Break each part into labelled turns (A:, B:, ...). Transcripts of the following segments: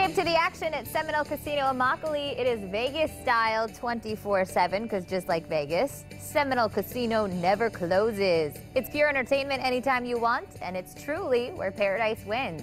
A: Skip to the action at Seminole Casino Immokalee. It is Vegas style 24/7 because just like Vegas, Seminole Casino never closes. It's pure entertainment anytime you want, and it's truly where paradise wins.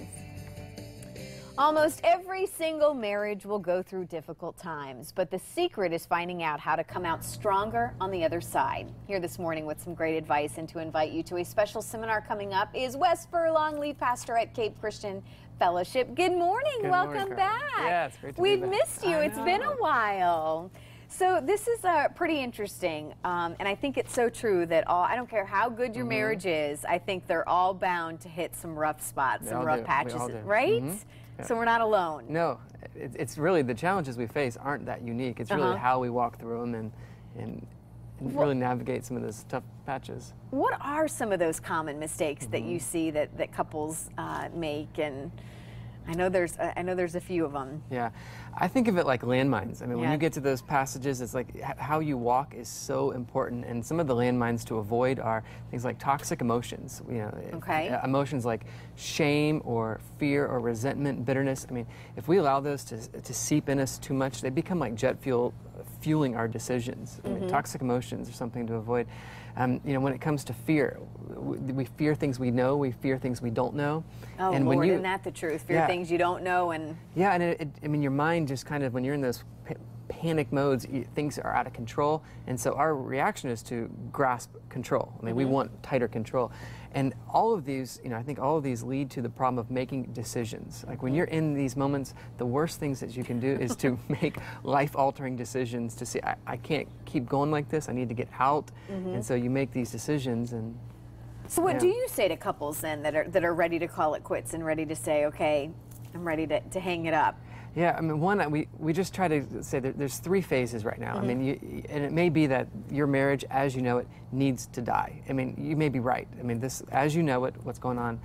B: Almost every single marriage will go through difficult times, but the secret is finding out how to come out stronger on the other side. Here this morning with some great advice and to invite you to a special seminar coming up is Wes Furlong, lead pastor at Cape Christian Fellowship. Good morning. Welcome back.
C: Yeah, it's great to
B: We've
C: be back.
B: missed you. It's been a while. So this is pretty interesting, and I think it's so true that I don't care how good your marriage is, I think they're all bound to hit some rough spots, some rough patches, right?
C: Yeah.
B: So we're not alone.
C: No, it's really the challenges we face aren't that unique. It's really how we walk through them and really navigate some of those tough patches.
B: What are some of those common mistakes that you see that couples make? And I know there's a few of them.
C: Yeah, I think of it like landmines. I mean, when you get to those passages, it's like how you walk is so important. And some of the landmines to avoid are things like toxic emotions. You know, emotions like shame or fear or resentment, bitterness. I mean, if we allow those to seep in us too much, they become like jet fuel, fueling our decisions. I mean, toxic emotions are something to avoid. You know, when it comes to fear, we fear things we know, we fear things we don't know.
B: Oh,
C: and
B: Lord,
C: when
B: isn't that the truth? Fear things you don't know. And
C: yeah, and I mean, your mind just kind of, when you're in those panic modes, things are out of control, and so our reaction is to grasp control. I mean, we want tighter control. And all of these, you know, I think all of these lead to the problem of making decisions. Like when you're in these moments, the worst things that you can do is to make life-altering decisions to say, I can't keep going like this, I need to get out. And so you make these decisions. And
B: so what do you say to couples then that are ready to call it quits and ready to say, okay, I'm ready to hang it up?
C: Yeah, I mean, one, we just try to say that there's three phases right now. I mean, and it may be that your marriage, as you know it, needs to die. I mean, you may be right. I mean, this, as you know it, what's going on,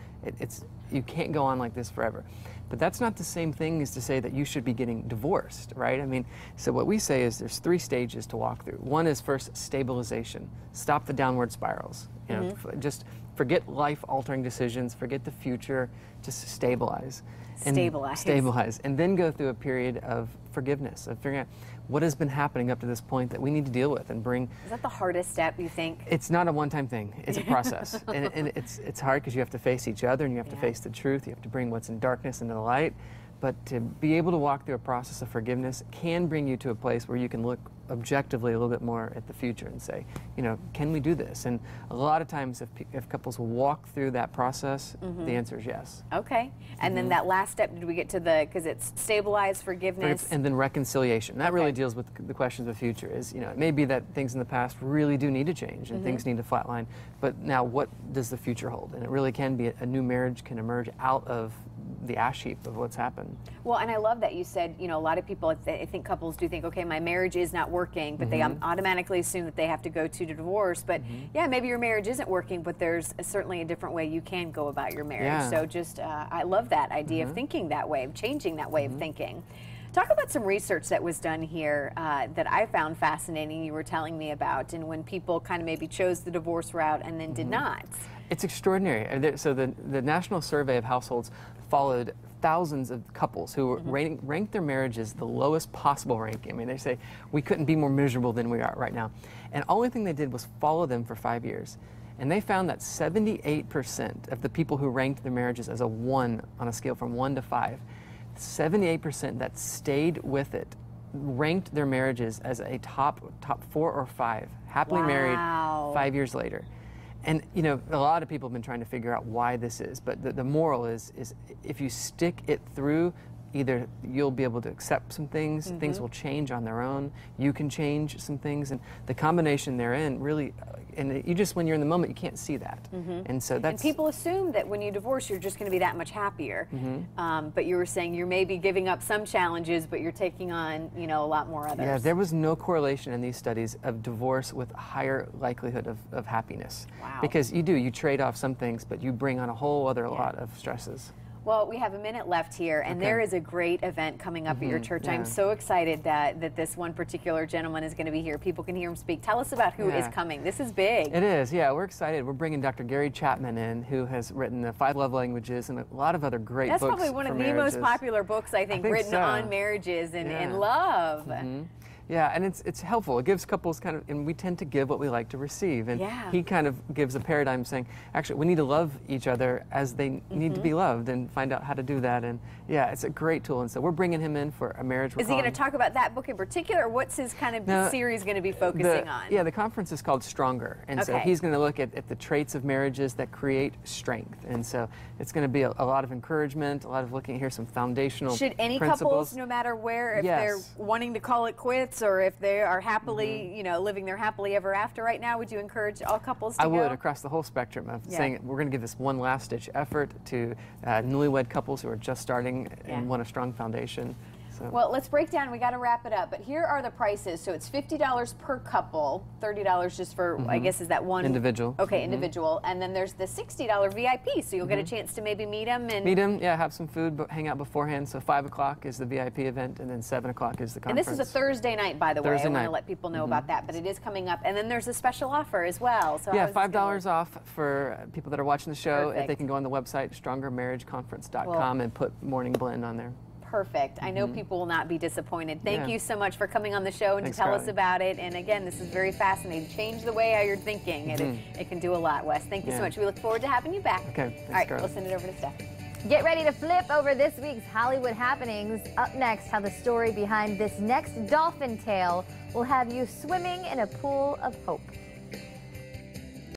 C: you can't go on like this forever. But that's not the same thing as to say that you should be getting divorced, right? I mean, so what we say is there's three stages to walk through. One is first stabilization. Stop the downward spirals. You know, just forget life-altering decisions, forget the future, just stabilize. Stabilize. And then go through a period of forgiveness, of figuring out what has been happening up to this point that we need to deal with and bring.
B: Is that the hardest step, you think?
C: It's not a one-time thing. It's a process. and it's hard because you have to face each other and you have to face the truth. You have to bring what's in darkness into the light. But to be able to walk through a process of forgiveness can bring you to a place where you can look objectively a little bit more at the future and say, you know, can we do this? And a lot of times if couples walk through that process, the answer is yes.
B: Okay. And then that last step, did we get to because it's stabilize, forgiveness?
C: And then reconciliation. That really deals with the questions of the future. Is, you know, it may be that things in the past really do need to change and things need to flatline, but now what does the future hold? And it really can be a new marriage can emerge out of the ash heap of what's happened.
B: Well, and I love that you said, you know, a lot of people, I think couples do think, okay, my marriage is not working, but they automatically assume that they have to go to divorce. But yeah, maybe your marriage isn't working, but there's certainly a different way you can go about your marriage. So just, I love that idea of thinking that way, of changing that way of thinking. Talk about some research that was done here that I found fascinating, you were telling me about, and when people kind of maybe chose the divorce route and then did not. It's
C: extraordinary. So the National Survey of Households followed thousands of couples who ranked their marriages the lowest possible ranking. I mean, they say, we couldn't be more miserable than we are right now. And the only thing they did was follow them for 5 years. And they found that 78% of the people who ranked their marriages as a 1 on a scale from 1 to 5, 78% that stayed with it ranked their marriages as a top 4 or 5, happily married 5 years later. And, you know, a lot of people have been trying to figure out why this is, but the moral is if you stick it through, either you'll be able to accept some things, things will change on their own, you can change some things, and the combination therein really, and you just, when you're in the moment, you can't see that. And so that's...
B: And people assume that when you divorce, you're just going to be that much happier. But you were saying you're maybe giving up some challenges, but you're taking on, you know, a lot more others.
C: Yeah, there was no correlation in these studies of divorce with higher likelihood of happiness.
B: Wow.
C: Because you trade off some things, but you bring on a whole other lot of stresses.
B: Well, we have a minute left here, and there is a great event coming up at your church. I'm so excited that this one particular gentleman is going to be here. People can hear him speak. Tell us about who is coming. This is big.
C: It is, yeah. We're excited. We're bringing Dr. Gary Chapman in, who has written the 5 Love Languages and a lot of other great books.
B: That's probably one of the most popular books, I think written on marriages and love.
C: Yeah, and it's helpful. It gives couples kind of, and we tend to give what we like to receive. And he kind of gives a paradigm saying, actually, we need to love each other as they need to be loved and find out how to do that. And yeah, it's a great tool. And so we're bringing him in for a marriage.
B: Is he going to talk about that book in particular, or what's his kind of series going to be focusing on?
C: Yeah, the conference is called Stronger. And so he's going to look at the traits of marriages that create strength. And so it's going to be a lot of encouragement, a lot of looking at here some foundational
B: Should any
C: principles.
B: couples, no matter where, if they're wanting to call it quits, or if they are happily, you know, living their happily ever after right now, would you encourage all couples to go?
C: I would, across the whole spectrum of saying we're going to give this one last-ditch effort to newlywed couples who are just starting and want a strong foundation. So.
B: Well, let's break down. We got to wrap it up. But here are the prices. So it's $50 per couple, $30 just for, I guess, is that one?
C: Individual.
B: Okay, individual. And then there's the $60 VIP. So you'll get a chance to maybe meet them. And
C: meet them, have some food, but hang out beforehand. So 5 o'clock is the VIP event, and then 7 o'clock is the conference.
B: And this is a Thursday night, by the way.
C: Thursday
B: I want
C: night.
B: to let people know about that. But it is coming up. And then there's a special offer as well. So
C: yeah, $5 off for people that are watching the show.
B: Perfect.
C: If they can go on the website, strongermarriageconference.com, and put Morning Blend on there.
B: Perfect. I know people will not be disappointed. Thank you so much for coming on the show and
C: Thanks
B: to tell us about it. And again, this is very fascinating. Change the way how you're thinking. It can do a lot, Wes. Thank you so much. We look forward to having you back.
C: Okay.
B: All right, we'll send it over to Steph.
A: Get ready to flip over this week's Hollywood happenings. Up next, how the story behind this next dolphin tale will have you swimming in a pool of hope.